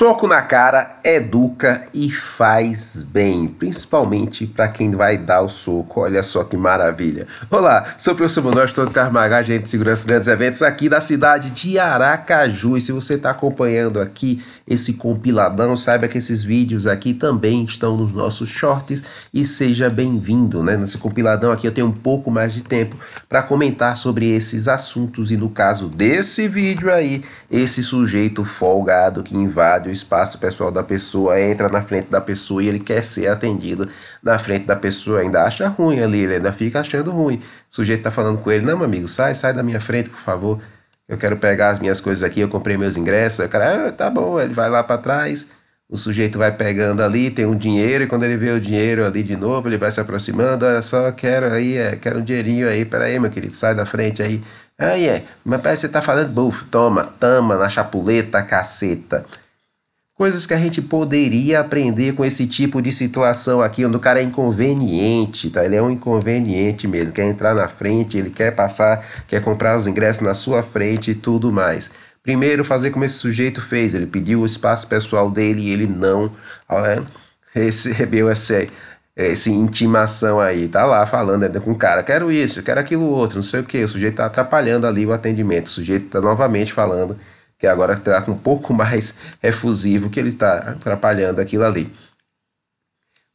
Soco na cara educa e faz bem, principalmente para quem vai dar o soco. Olha só que maravilha. Olá, sou o professor Manuel, estou do Carmagá, agente de segurança de grandes eventos aqui da cidade de Aracaju. E se você está acompanhando aqui esse compiladão, saiba que esses vídeos aqui também estão nos nossos shorts e seja bem-vindo, né? Nesse compiladão aqui eu tenho um pouco mais de tempo para comentar sobre esses assuntos e no caso desse vídeo aí, esse sujeito folgado que invade o espaço pessoal da pessoa, entra na frente da pessoa e ele quer ser atendido na frente da pessoa, ainda acha ruim ali, ele ainda fica achando ruim. O sujeito tá falando com ele, não, meu amigo, sai da minha frente, por favor, eu quero pegar as minhas coisas aqui, eu comprei meus ingressos. O cara, tá bom, ele vai lá para trás, o sujeito vai pegando ali, tem um dinheiro, e quando ele vê o dinheiro ali de novo, ele vai se aproximando, olha só, quero um dinheirinho aí, peraí, meu querido, sai da frente aí. Mas parece que você tá falando bufo, tama na chapuleta, caceta. Coisas que a gente poderia aprender com esse tipo de situação aqui, onde o cara é inconveniente, tá? Ele é um inconveniente mesmo, quer entrar na frente, ele quer passar, quer comprar os ingressos na sua frente e tudo mais. Primeiro, fazer como esse sujeito fez, ele pediu o espaço pessoal dele e ele não recebeu essa intimação aí, tá lá falando com o cara, quero isso, quero aquilo outro, não sei o que, o sujeito tá atrapalhando ali o atendimento, o sujeito tá novamente falando que agora está um pouco mais efusivo, que ele está atrapalhando aquilo ali.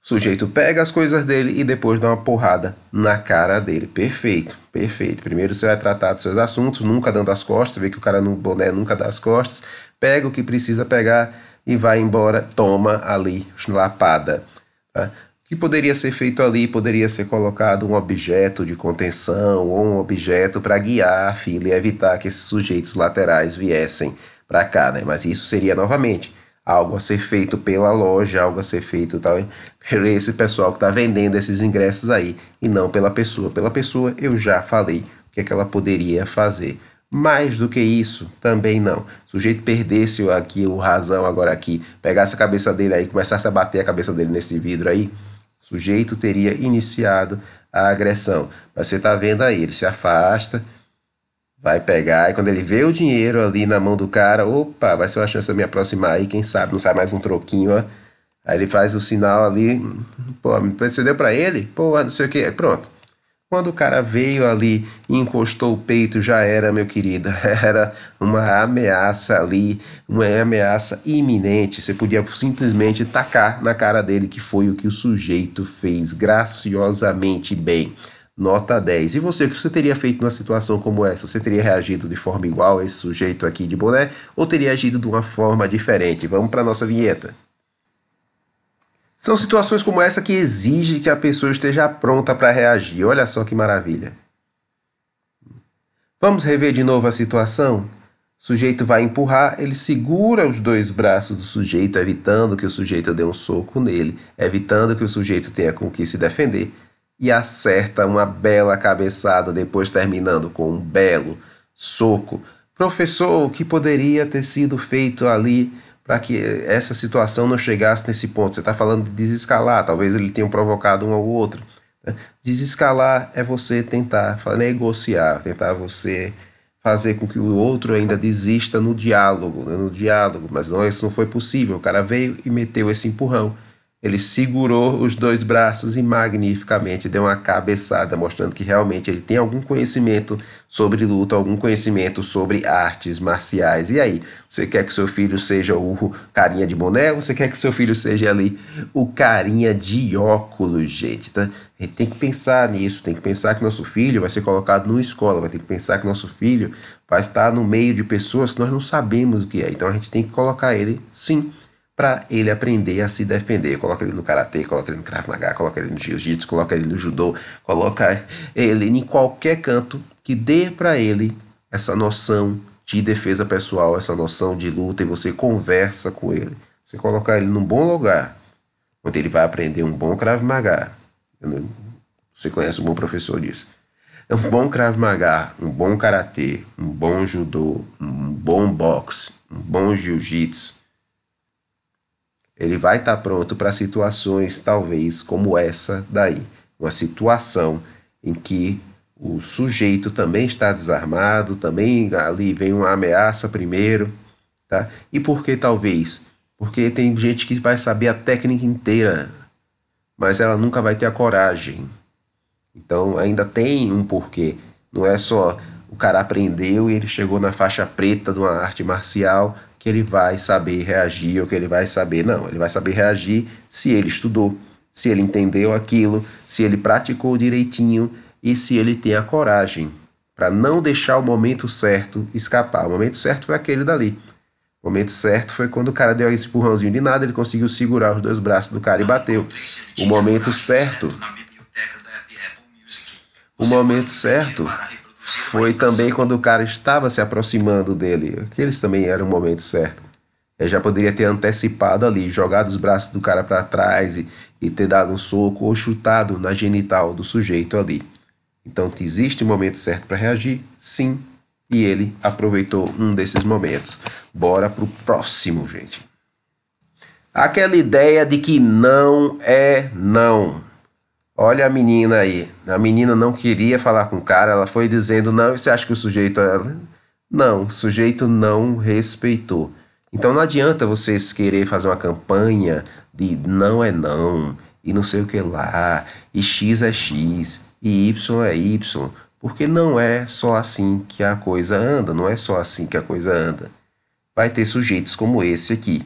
O sujeito pega as coisas dele e depois dá uma porrada na cara dele. Perfeito, perfeito. Primeiro você vai tratar dos seus assuntos, nunca dando as costas, vê que o cara no boné nunca dá as costas, pega o que precisa pegar e vai embora, toma ali, lapada. Tá? O que poderia ser feito ali? Poderia ser colocado um objeto de contenção ou um objeto para guiar a fila e evitar que esses sujeitos laterais viessem para cá, né? Mas isso seria novamente algo a ser feito pela loja, algo a ser feito por esse pessoal que está vendendo esses ingressos aí e não pela pessoa. Pela pessoa eu já falei o que é que ela poderia fazer. Mais do que isso, também não. Se o sujeito perdesse aqui o razão agora aqui, pegasse a cabeça dele aí, começasse a bater a cabeça dele nesse vidro aí, o sujeito teria iniciado a agressão. Mas você está vendo aí, ele se afasta, vai pegar, e quando ele vê o dinheiro ali na mão do cara, opa, vai ser uma chance de me aproximar aí, quem sabe, não sai mais um troquinho, ó. Aí ele faz o sinal ali, pô, você deu pra ele? Pô, não sei o que, pronto. Quando o cara veio ali e encostou o peito, já era, meu querido, era uma ameaça ali, uma ameaça iminente. Você podia simplesmente tacar na cara dele, que foi o que o sujeito fez graciosamente bem. Nota 10. E você, o que você teria feito numa situação como essa? Você teria reagido de forma igual a esse sujeito aqui de boné ou teria agido de uma forma diferente? Vamos para a nossa vinheta. São situações como essa que exigem que a pessoa esteja pronta para reagir. Olha só que maravilha. Vamos rever de novo a situação? O sujeito vai empurrar, ele segura os dois braços do sujeito, evitando que o sujeito dê um soco nele, evitando que o sujeito tenha com que se defender, e acerta uma bela cabeçada, depois terminando com um belo soco. Professor, o que poderia ter sido feito ali para que essa situação não chegasse nesse ponto? Você está falando de desescalar, talvez ele tenha provocado um ao outro. Desescalar é você tentar negociar, tentar você fazer com que o outro ainda desista no diálogo, mas não, isso não foi possível. O cara veio e meteu esse empurrão. Ele segurou os dois braços e magnificamente deu uma cabeçada, mostrando que realmente ele tem algum conhecimento sobre luta, algum conhecimento sobre artes marciais. E aí, você quer que seu filho seja o carinha de boné ou você quer que seu filho seja ali o carinha de óculos, gente? Tá? A gente tem que pensar nisso, tem que pensar que nosso filho vai ser colocado numa escola, vai ter que pensar que nosso filho vai estar no meio de pessoas que nós não sabemos o que é. Então a gente tem que colocar ele, sim, para ele aprender a se defender. Coloca ele no karatê, coloca ele no krav maga, coloca ele no jiu-jitsu, coloca ele no judô, coloca ele em qualquer canto que dê para ele essa noção de defesa pessoal, essa noção de luta, e você conversa com ele. Você colocar ele num bom lugar, onde ele vai aprender um bom krav maga. Você conhece um bom professor disso. É um bom krav maga, um bom karatê, um bom judô, um bom boxe, um bom jiu-jitsu. Ele vai estar pronto para situações talvez como essa daí. Uma situação em que o sujeito também está desarmado, também ali vem uma ameaça primeiro, tá? E por que talvez Porque tem gente que vai saber a técnica inteira, mas ela nunca vai ter a coragem. Então ainda tem um porquê. Não é só o cara aprendeu e ele chegou na faixa preta de uma arte marcial que ele vai saber reagir ou que ele vai saber. Não, ele vai saber reagir se ele estudou, se ele entendeu aquilo, se ele praticou direitinho e se ele tem a coragem para não deixar o momento certo escapar. O momento certo foi aquele dali. O momento certo foi quando o cara deu esse empurrãozinho de nada, ele conseguiu segurar os dois braços do cara e bateu. O momento certo. O momento certo foi também quando o cara estava se aproximando dele. Aqueles também eram o momento certo. Ele já poderia ter antecipado ali, jogado os braços do cara para trás e ter dado um soco ou chutado na genital do sujeito ali. Então, existe um momento certo para reagir? Sim. E ele aproveitou um desses momentos. Bora pro próximo, gente. Aquela ideia de que não é não. Olha a menina aí. A menina não queria falar com o cara, ela foi dizendo não, e você acha que o sujeito... Não, o sujeito não respeitou. Então não adianta vocês querer fazer uma campanha de não é não, e não sei o que lá, e X é X, e Y é Y, porque não é só assim que a coisa anda, não é só assim que a coisa anda. Vai ter sujeitos como esse aqui.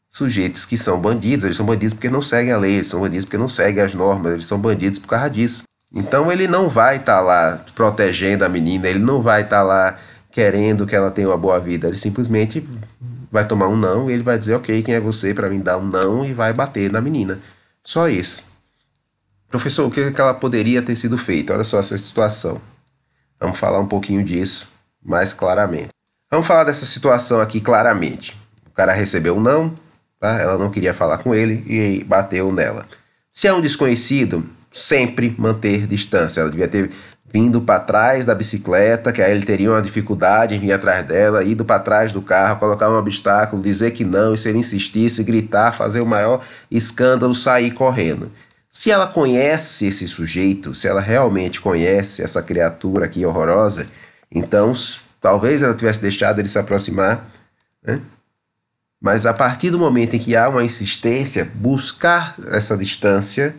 Sujeitos que são bandidos, eles são bandidos porque não seguem a lei, eles são bandidos porque não seguem as normas, eles são bandidos por causa disso. Então ele não vai estar lá protegendo a menina, ele não vai estar lá querendo que ela tenha uma boa vida, ele simplesmente vai tomar um não e ele vai dizer, ok, quem é você para me dar um não, e vai bater na menina. Só isso. Professor, o que ela poderia ter sido feito? Olha só essa situação. Vamos falar um pouquinho disso mais claramente. Vamos falar dessa situação aqui claramente. O cara recebeu um não, tá? Ela não queria falar com ele e bateu nela. Se é um desconhecido, sempre manter distância. Ela devia ter vindo para trás da bicicleta, que aí ele teria uma dificuldade em vir atrás dela, ido para trás do carro, colocar um obstáculo, dizer que não, e se ele insistisse, gritar, fazer o maior escândalo, sair correndo. Se ela conhece esse sujeito, se ela realmente conhece essa criatura aqui horrorosa, então talvez ela tivesse deixado ele se aproximar, né? Mas a partir do momento em que há uma insistência, buscar essa distância,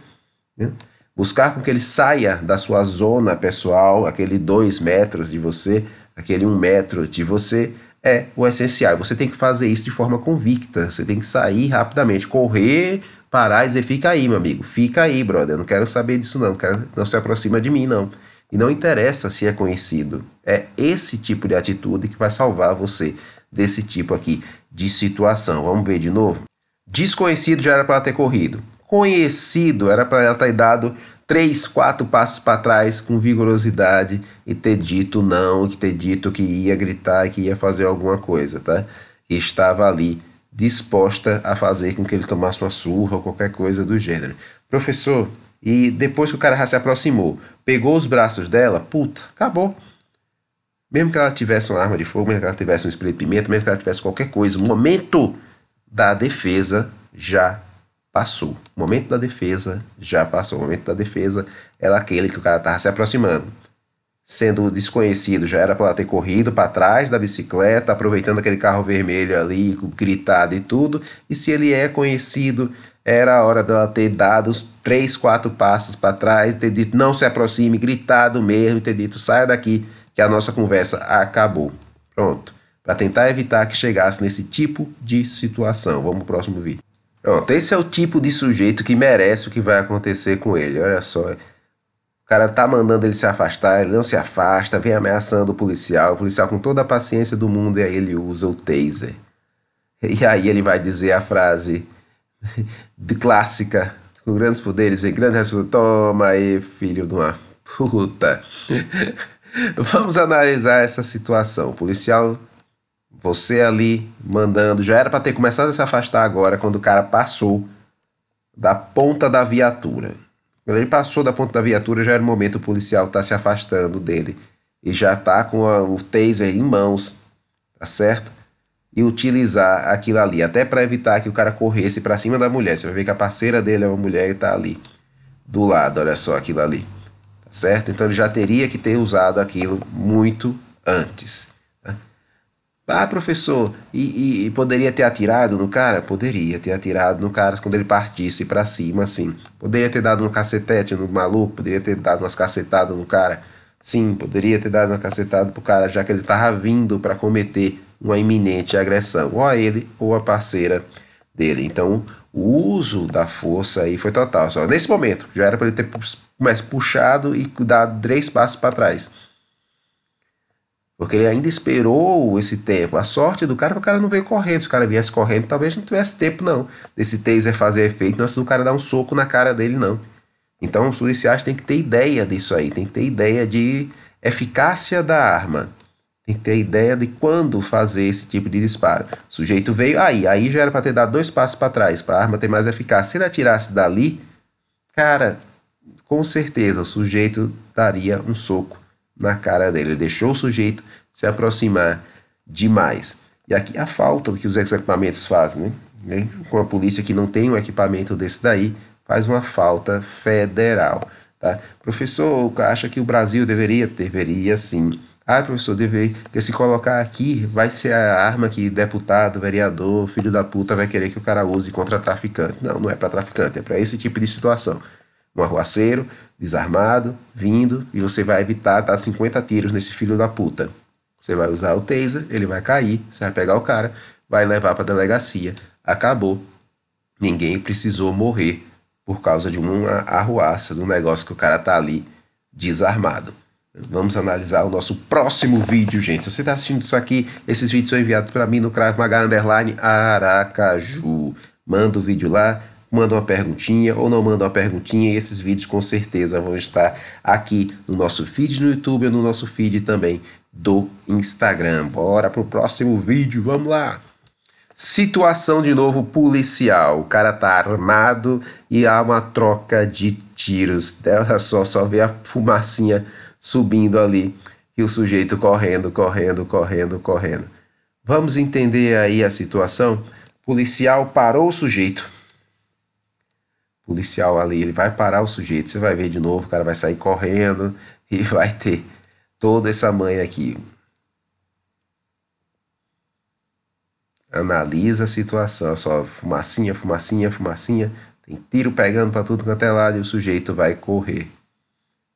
né? Buscar com que ele saia da sua zona pessoal, aquele 2 metros de você, aquele 1 metro de você, é o essencial. Você tem que fazer isso de forma convicta, você tem que sair rapidamente, correr, parar e dizer, fica aí, meu amigo, fica aí, brother, eu não quero saber disso não, não se aproxima de mim, não. E não interessa se é conhecido, é esse tipo de atitude que vai salvar você desse tipo aqui de situação. Vamos ver de novo? Desconhecido já era para ela ter corrido. Conhecido era para ela ter dado 3, 4 passos para trás com vigorosidade e ter dito não, e ter dito que ia gritar e que ia fazer alguma coisa, tá? E estava ali disposta a fazer com que ele tomasse uma surra ou qualquer coisa do gênero. Professor, e depois que o cara já se aproximou, pegou os braços dela, puta, acabou. Mesmo que ela tivesse uma arma de fogo, mesmo que ela tivesse um spray de pimenta, mesmo que ela tivesse qualquer coisa, o momento da defesa já passou. O momento da defesa já passou. O momento da defesa era aquele que o cara estava se aproximando. Sendo desconhecido, já era para ela ter corrido para trás da bicicleta, aproveitando aquele carro vermelho ali, gritado e tudo. E se ele é conhecido, era a hora dela ter dado os 3, 4 passos para trás, ter dito não se aproxime, gritado mesmo, ter dito saia daqui, que a nossa conversa acabou. Pronto. Para tentar evitar que chegasse nesse tipo de situação. Vamos pro próximo vídeo. Pronto, esse é o tipo de sujeito que merece o que vai acontecer com ele. Olha só. O cara tá mandando ele se afastar, ele não se afasta, vem ameaçando o policial com toda a paciência do mundo, e aí ele usa o taser. E aí ele vai dizer a frase de clássica, com grandes poderes e grandes resultados. Toma aí, filho de uma puta. Vamos analisar essa situação. O policial, você ali mandando, já era para ter começado a se afastar agora, quando o cara passou da ponta da viatura. Quando ele passou da ponta da viatura, já era o momento, o policial tá se afastando dele. E já tá com o taser em mãos, tá certo? E utilizar aquilo ali, até para evitar que o cara corresse para cima da mulher. Você vai ver que a parceira dele é uma mulher e tá ali, do lado, olha só aquilo ali. Tá certo? Então ele já teria que ter usado aquilo muito antes. Tá? Ah, professor, e poderia ter atirado no cara? Poderia ter atirado no cara quando ele partisse pra cima, assim. Poderia ter dado um cacetete no maluco, poderia ter dado umas cacetadas no cara. Sim, poderia ter dado uma cacetada pro cara, já que ele tava vindo pra cometer uma iminente agressão, ou a ele ou a parceira dele. Então, o uso da força aí foi total. Só nesse momento, já era pra ele ter mais puxado e dado 3 passos pra trás. Porque ele ainda esperou esse tempo. A sorte do cara é que o cara não veio correndo. Se o cara viesse correndo, talvez não tivesse tempo, não. Desse taser fazer efeito, não é do cara dar um soco na cara dele, não. Então, os policiais têm que ter ideia disso aí. Tem que ter ideia de eficácia da arma. Tem que ter ideia de quando fazer esse tipo de disparo. O sujeito veio aí já era para ter dado 2 passos para trás, para a arma ter mais eficácia. Se ele atirasse dali, cara, com certeza o sujeito daria um soco na cara dele. Ele deixou o sujeito se aproximar demais. E aqui a falta que os equipamentos fazem, né? Com a polícia que não tem um equipamento desse daí, faz uma falta federal. Tá? Professor, acha que o Brasil deveria? Deveria sim. Ah, professor, deveria. Porque se colocar aqui, vai ser a arma que deputado, vereador, filho da puta vai querer que o cara use contra traficante. Não, não é para traficante, é para esse tipo de situação. Um arruaceiro, desarmado, vindo, e você vai evitar dar 50 tiros nesse filho da puta. Você vai usar o taser, ele vai cair, você vai pegar o cara, vai levar para a delegacia. Acabou. Ninguém precisou morrer por causa de uma arruaça, de um negócio que o cara tá ali desarmado. Vamos analisar o nosso próximo vídeo, gente. Se você está assistindo isso aqui, esses vídeos são enviados para mim no Krav Maga _ Aracaju. Manda o vídeo lá, manda uma perguntinha ou não manda uma perguntinha e esses vídeos com certeza vão estar aqui no nosso feed no YouTube ou no nosso feed também do Instagram. Bora pro próximo vídeo, vamos lá! Situação de novo policial. O cara tá armado e há uma troca de tiros. Olha só vê a fumacinha subindo ali e o sujeito correndo. Vamos entender aí a situação? Policial parou o sujeito. Policial ali, ele vai parar o sujeito. Você vai ver de novo, o cara vai sair correndo e vai ter toda essa manha aqui. Analisa a situação, só fumacinha, tem tiro pegando para tudo quanto é lado e o sujeito vai correr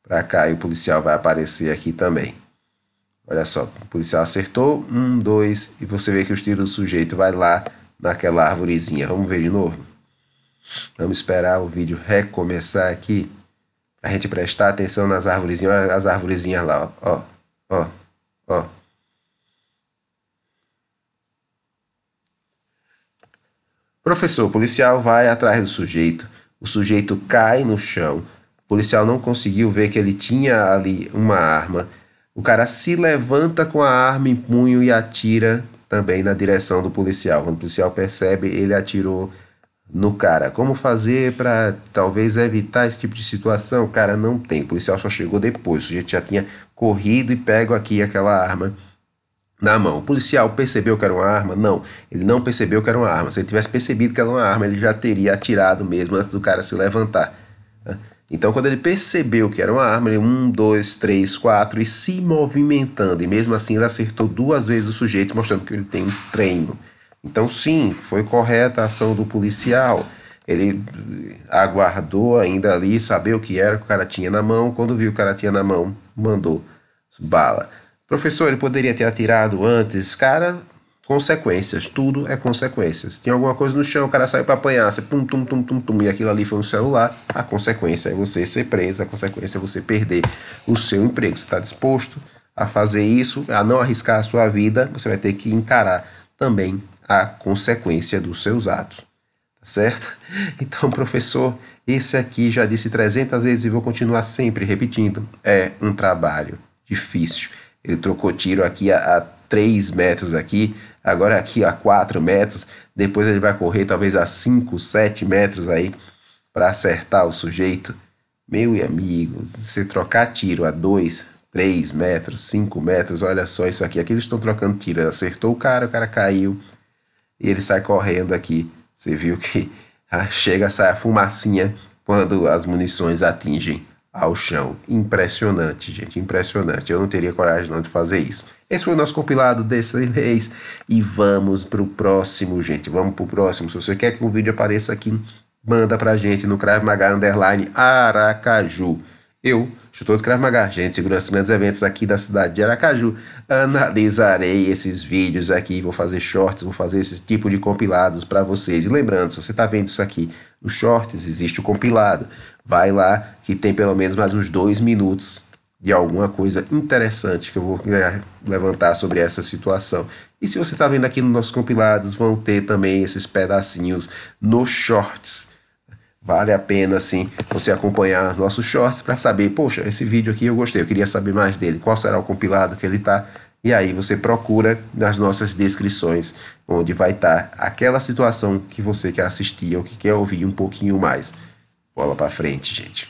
para cá e o policial vai aparecer aqui também. Olha só, o policial acertou, 1, 2, e você vê que os tiros do sujeito vai lá naquela arvorezinha. Vamos ver de novo? Vamos esperar o vídeo recomeçar aqui para a gente prestar atenção nas arvorezinhas. Olha as arvorezinhas lá, ó. Professor, o policial vai atrás do sujeito, o sujeito cai no chão, o policial não conseguiu ver que ele tinha ali uma arma, o cara se levanta com a arma em punho e atira também na direção do policial. Quando o policial percebe, ele atirou no cara. Como fazer para talvez evitar esse tipo de situação? O cara não tem, o policial só chegou depois, o sujeito já tinha corrido e pego aqui aquela arma na mão. O policial percebeu que era uma arma? Não, ele não percebeu que era uma arma. Se ele tivesse percebido que era uma arma, ele já teria atirado mesmo antes do cara se levantar. Então, quando ele percebeu que era uma arma, ele 1, 2, 3, 4 e se movimentando. E mesmo assim, ele acertou 2 vezes o sujeito, mostrando que ele tem um treino. Então, sim, foi correta a ação do policial. Ele aguardou ainda ali, saber o que era que o cara tinha na mão. Quando viu o cara tinha na mão, mandou bala. Professor, ele poderia ter atirado antes. Cara, consequências. Tudo é consequências. Tinha alguma coisa no chão, o cara saiu para apanhar. Você pum, e aquilo ali foi um celular. A consequência é você ser preso. A consequência é você perder o seu emprego. Você está disposto a fazer isso, a não arriscar a sua vida, você vai ter que encarar também a consequência dos seus atos. Tá certo? Então, professor, esse aqui já disse 300 vezes e vou continuar sempre repetindo. É um trabalho difícil. Ele trocou tiro aqui a 3 metros aqui, agora aqui a 4 metros, depois ele vai correr talvez a 5, 7 metros aí para acertar o sujeito. Meu amigo, se trocar tiro a 2, 3 metros, 5 metros, olha só isso aqui. Aqui eles estão trocando tiro, ele acertou o cara caiu e ele sai correndo aqui. Você viu que chega a sair a fumacinha quando as munições atingem ao chão. Impressionante, gente, impressionante. Eu não teria coragem não de fazer isso. Esse foi o nosso compilado desse mês e vamos pro próximo, gente. Vamos pro próximo. Se você quer que o vídeo apareça aqui, manda pra gente no Krav Maga _Aracaju. Eu, instrutor de Krav Maga, agente de segurança de grandes eventos aqui da cidade de Aracaju, analisarei esses vídeos aqui, vou fazer shorts, vou fazer esse tipo de compilados para vocês. E lembrando, se você está vendo isso aqui no shorts, existe o compilado. Vai lá que tem pelo menos mais uns 2 minutos de alguma coisa interessante que eu vou levantar sobre essa situação. E se você está vendo aqui nos nossos compilados, vão ter também esses pedacinhos nos shorts. Vale a pena, sim, você acompanhar nossos shorts para saber, poxa, esse vídeo aqui eu gostei, eu queria saber mais dele, qual será o compilado que ele tá. E aí você procura nas nossas descrições, onde vai estar aquela situação que você quer assistir ou que quer ouvir um pouquinho mais. Bola para frente, gente.